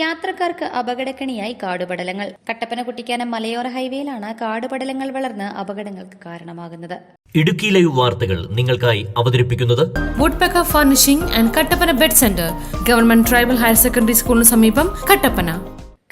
യാത്രക്കാർക്ക് അപകടക്കണിയായി കാടുപടലങ്ങൾ. കട്ടപ്പന കുട്ടിക്കാനം മലയോര ഹൈവേയിലാണ് കാടുപടലങ്ങൾ വളർന്ന് അപകടങ്ങൾക്ക് കാരണമാകുന്നത്. ഇടുക്കി ലൈവ് വാർത്തകൾ നിങ്ങൾക്കായി അവതരിപ്പിക്കുന്നത് woodpecker furnishing and Kattappana bed centre, government tribal higher secondary സ്കൂളിന് സമീപം, കട്ടപ്പന.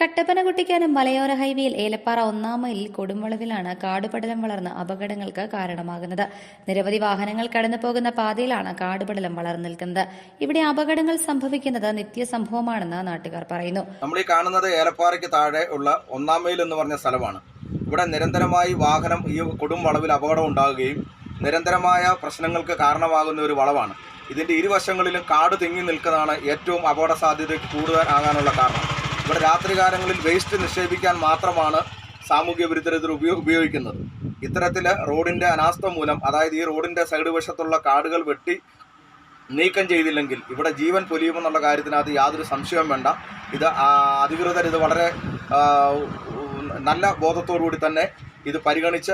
കട്ടപ്പന കുട്ടിക്കാനം മലയോര ഹൈവേയിൽ ഏലപ്പാറ 1-ാം മൈലിൽ കൊടുംവളവിലാണ് കാടുപടലം വളർന്ന് അപകടങ്ങൾക്ക് കാരണമാകുന്നത്. നിരവധി വാഹനങ്ങൾ കടന്നു പോകുന്ന പാതയിലാണ് കാടുപടലം വളർന്നു നിൽക്കുന്നത്. ഇവിടെ അപകടങ്ങൾ സംഭവിക്കുന്നത് നിത്യസംഭവമാണെന്ന് നാട്ടുകാർ പറയുന്നു. നമ്മൾ ഈ കാണുന്നത് ഏലപ്പാറയ്ക്ക് താഴെ ഉള്ള 1-ാം മൈൽ എന്ന് പറഞ്ഞ സ്ഥലമാണ്. ഇവിടെ നിരന്തരമായി വാഹനം ഈ കൊടും വളവിൽ അപകടം ഉണ്ടാകുകയും നിരന്തരമായ പ്രശ്നങ്ങൾക്ക് കാരണമാകുന്ന ഒരു വളവാണ്. ഇതിൻ്റെ ഇരുവശങ്ങളിലും കാട് തിങ്ങി നിൽക്കുന്നതാണ് ഏറ്റവും അപകട സാധ്യതയ്ക്ക് കൂടുതൽ ആകാനുള്ള കാരണം. ഇവിടെ രാത്രികാലങ്ങളിൽ വേസ്റ്റ് നിക്ഷേപിക്കാൻ മാത്രമാണ് സാമൂഹ്യ വിരുദ്ധർ ഇത് ഉപയോഗിക്കുന്നത്. ഇത്തരത്തിൽ റോഡിൻ്റെ അനാസ്ഥ മൂലം, അതായത് ഈ റോഡിൻ്റെ സൈഡ് വശത്തുള്ള കാടുകൾ വെട്ടി നീക്കം ചെയ്തില്ലെങ്കിൽ ഇവിടെ ജീവൻ പൊലിയുമെന്നുള്ള കാര്യത്തിനകത്ത് യാതൊരു സംശയവും വേണ്ട. ഇത് അധികൃതർ ഇത് വളരെ നല്ല ബോധത്തോടുകൂടി തന്നെ ഇത് പരിഗണിച്ച്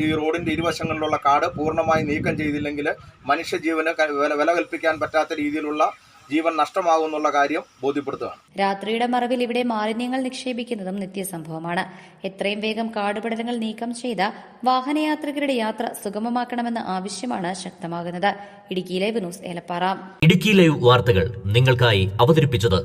ഈ റോഡിൻ്റെ ഇരുവശങ്ങളിലുള്ള കാട് പൂർണ്ണമായി നീക്കം ചെയ്തില്ലെങ്കിൽ മനുഷ്യജീവന് വില കൽപ്പിക്കാൻ പറ്റാത്ത രീതിയിലുള്ള ജീവൻ നഷ്ടമാകുമെന്നുള്ള കാര്യം ബോധ്യപ്പെടുത്തുകയാണ്. രാത്രിയുടെ മറവിൽ ഇവിടെ മാലിന്യങ്ങൾ നിക്ഷേപിക്കുന്നതും നിത്യസംഭവമാണ്. എത്രയും വേഗം കാടുപടലങ്ങൾ നീക്കം ചെയ്ത വാഹനയാത്രികരുടെ യാത്ര സുഗമമാക്കണമെന്ന ആവശ്യമാണ് ശക്തമാകുന്നത്. Idukki live news, Elappara. Idukki live വാർത്തകൾ നിങ്ങൾക്കായി അവതരിപ്പിച്ചത്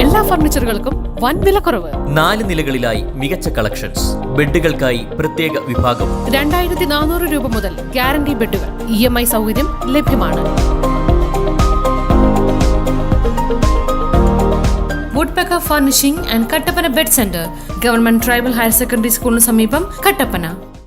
എല്ലാ ഫർണിച്ചറുകൾക്കും വൻ വിലക്കുറവ്. 4 നിലകളിലായി മികച്ച കളക്ഷൻസ്. ബെഡുകൾക്കായി പ്രത്യേക വിഭാഗം. 2400 രൂപ മുതൽ ഗ്യാരണ്ടി ബെഡുകൾ. EMI സൗകര്യം ലഭ്യമാണ്. Woodpecker furnishing and Kattappana bed centre, government tribal higher secondary സ്കൂളിന് സമീപം, കട്ടപ്പന.